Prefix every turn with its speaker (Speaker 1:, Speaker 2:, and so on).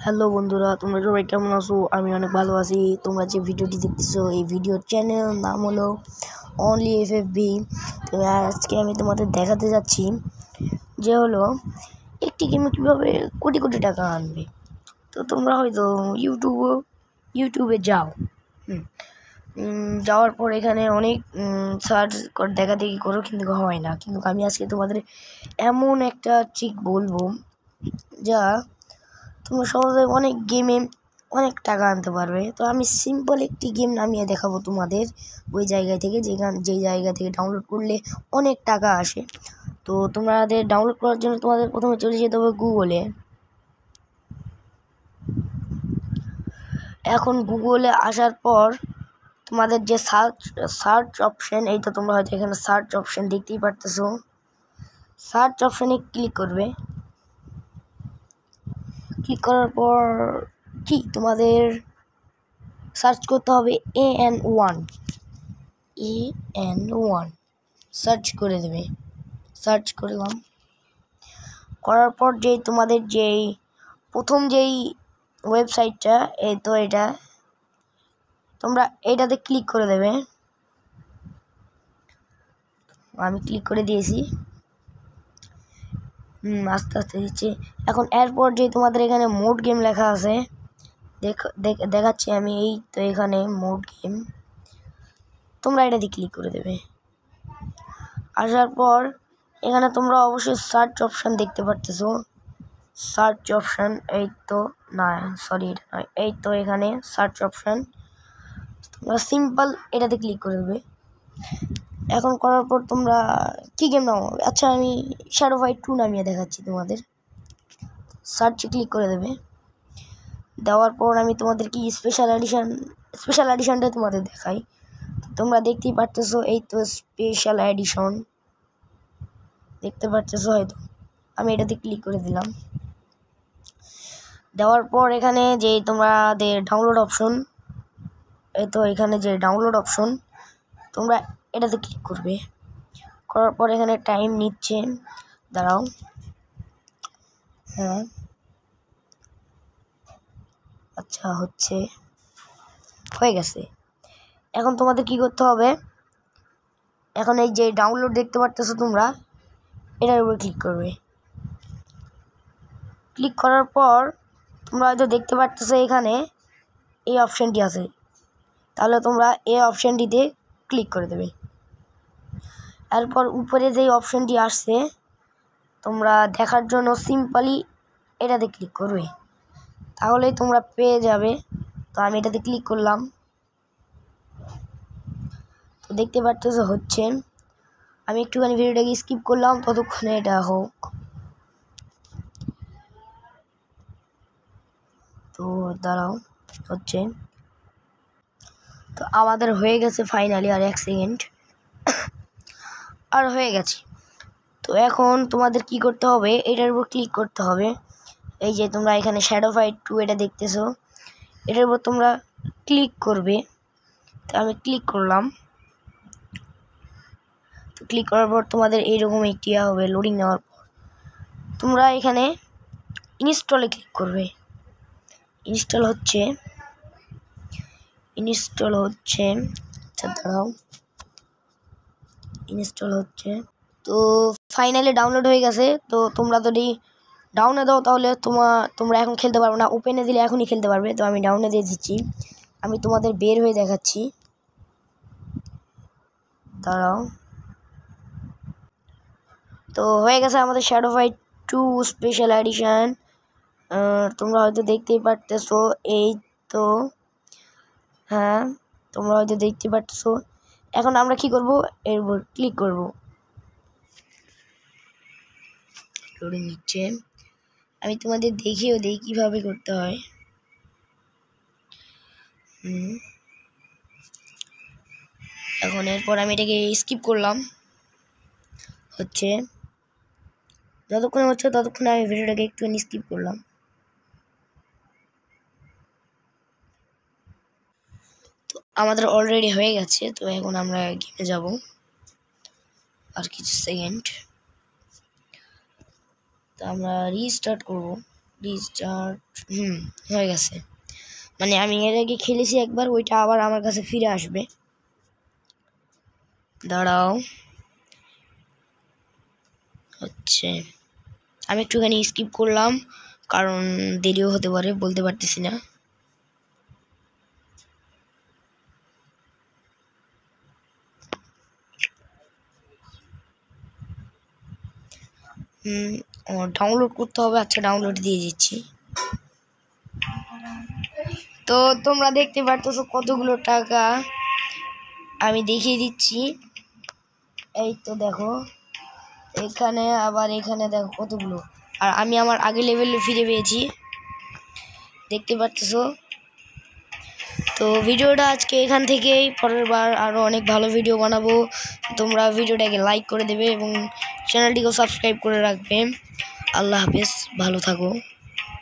Speaker 1: Hello বন্ধুরা, তোমরা সবাই কেমন আছো? আমি অনেক ভালো আছি। তোমরা যে ভিডিওটি দেখতেছো এই ভিডিওর চ্যানেল নাম হলো অনলি এফএফবি। তো আজকে আমি তোমাদের দেখাতে যাচ্ছি যে হলো একটি গেমে কীভাবে কোটি কোটি টাকা আনবে। তো তোমরা হয়তো ইউটিউবে যাও, যাওয়ার পর এখানে অনেক সার্চ দেখাদেখি করো, কিন্তু হয় না। কিন্তু আমি আজকে তোমাদের এমন একটা ট্রিক বলবো যা তোমরা সহজে অনেক গেমে অনেক টাকা আনতে পারবে। তো আমি সিম্পল একটি গেম নামিয়ে দেখাবো তোমাদের ওই জায়গা থেকে, যেই জায়গা থেকে ডাউনলোড করলে অনেক টাকা আসে। তো তোমাদের ডাউনলোড করার জন্য তোমাদের প্রথমে চলে যেতে হবে গুগলে। এখন গুগলে আসার পর তোমাদের যে সার্চ অপশন, এই তো তোমরা হয়তো এখানে সার্চ অপশন দেখতেই পারতেছো। সার্চ অপশনে ক্লিক করবে। ক্লিক করার পর কি তোমাদের সার্চ করতে হবে AN1 সার্চ করে দেবে। সার্চ করলাম, করার পর তোমাদের প্রথম ওয়েবসাইটটা, এই তো এটা, তোমরা এইটাতে ক্লিক করে দেবে। আমি ক্লিক করে দিয়েছি। আস্তে আস্তে দিচ্ছি। এখন এরপর তোমাদের এখানে মোড গেম লেখা আছে, দেখাচ্ছি আমি। এই তো এখানে মোড গেম, তোমরা এটাতে ক্লিক করে দেবে। আসার পর এখানে তোমরা অবশ্যই সার্চ অপশান দেখতে পারতেছো। সার্চ অপশান, এই তো, না সরি এটা নয়, এই তো এখানে সার্চ অপশান, তোমরা সিম্পল এটাতে ক্লিক করে দেবে। এখন করার পর তোমরা কি গেম নামাবে? আচ্ছা, আমি শ্যাডো ফাইট 2 নামিয়ে দেখাচ্ছি তোমাদের। সার্চে ক্লিক করে দেবে। দেওয়ার পর আমি তোমাদের কি স্পেশাল এডিশনটা তোমাদের দেখাই। তোমরা দেখতেই পারতেছো, এই তো স্পেশাল এডিশন দেখতে পারতেছো হয়তো। আমি এটাতে ক্লিক করে দিলাম। দেওয়ার পর এখানে তোমাদের ডাউনলোড অপশন, এই তো এখানে ডাউনলোড অপশন, তোমরা এটাতে ক্লিক করবে। করার পর এখানে টাইম নিচ্ছে, দাঁড়াও, হ্যাঁ আচ্ছা হয়ে গেছে। এখন তোমাদের কি করতে হবে, এখন এই ডাউনলোড দেখতে পারতেছো তোমরা, এটার উপর ক্লিক করবে। ক্লিক করার পর তোমরা হয়তো দেখতে পারতেছো এখানে এই অপশানটি আছে, তাহলে তোমরা এই অপশানটিতে ক্লিক করে দেবে। এরপর উপরে অপশানটি আসছে তোমরা দেখার জন্য সিম্পলি এটাতে ক্লিক করবে, তাহলেই তোমরা পেয়ে যাবে। তো আমি এটাতে ক্লিক করলাম। তো দেখতে পারতেছো হচ্ছে। আমি একটুখানি ভিডিওটাকে স্কিপ করলাম, ততক্ষণে এটা হোক। তো দাঁড়াও, হচ্ছে। তো আমাদের হয়ে গেছে ফাইনালি, আর 1 সেকেন্ড আর হয়ে গেছে। তো এখন তোমাদের কি করতে হবে, এটার উপর ক্লিক করতে হবে। এই যে তোমরা এখানে শ্যাডো ফাইট 2 এটা দেখতেছো, এটার উপর তোমরা ক্লিক করবে। তো আমি ক্লিক করলাম। তো ক্লিক করার পর তোমাদের এইরকম একটি হবে লোডিং নেওয়ার পর তোমরা এখানে ইনস্টলে ক্লিক করবে। ইনস্টল হচ্ছে, আচ্ছা দাঁড়াও, ইনস্টল হচ্ছে। তো ফাইনালি ডাউনলোড হয়ে গেছে। তো তোমরা যদি ডাউনে দাও তাহলে তোমরা এখন খেলতে পারবে না, ওপেনে দিলে এখনই খেলতে পারবে। তো আমি ডাউনে দিয়ে দিচ্ছি, আমি তোমাদের বের হয়ে দেখাচ্ছি, দাঁড়াও। তো হয়ে গেছে আমাদের শ্যাডো ফাইট 2 স্পেশাল এডিশন, তোমরা হয়তো দেখতেই পারতেছো। এই তো, হ্যাঁ তোমরা হয়তো দেখতে পারতেছো। এখন আমরা কি করব, এর উপর ক্লিক করব। লোডিং নিচ্ছে, আমি তোমাদের দেখিয়েও দিই কীভাবে করতে হয়। এখন এরপর আমি এটাকে স্কিপ করলাম, হচ্ছে যতক্ষণে হচ্ছে ততক্ষণে আমি ভিডিওটাকে একটু স্কিপ করলাম। তো আমাদের অলরেডি হয়ে গেছে। তো এখন আমরা গেমে যাব, আর কিছু সেকেন্ড। তো আমরা রিস্টার্ট করব। রিস্টার্ট। হয়ে গেছে। মানে আমি এর আগে খেলেছি একবার, ওইটা আবার আমার কাছে ফিরে আসবে। দাঁড়াও, হচ্ছে আমি একটুখানি স্কিপ করলাম কারণ দেরিও হতে পারে, বলতে পারতেছি না। ডাউনলোড করতে হবে। আচ্ছা, ডাউনলোড দিয়ে দিচ্ছি। তো তোমরা দেখতে পারতেছো কতগুলো টাকা, আমি দেখিয়ে দিচ্ছি। এই তো দেখো এখানে, আবার এখানে দেখো কতগুলো, আর আমি আমার আগে লেভেলে ফিরে পেয়েছি, দেখতে পারতেছো। তো ভিডিওটা আজকে এখান থেকেই, পরের বার আরও অনেক ভালো ভিডিও বানাবো। তোমরা ভিডিওটাকে লাইক করে দেবে এবং চ্যানেলটিকেও সাবস্ক্রাইব করে রাখবে। আল্লাহ হাফেজ, ভালো থাকো।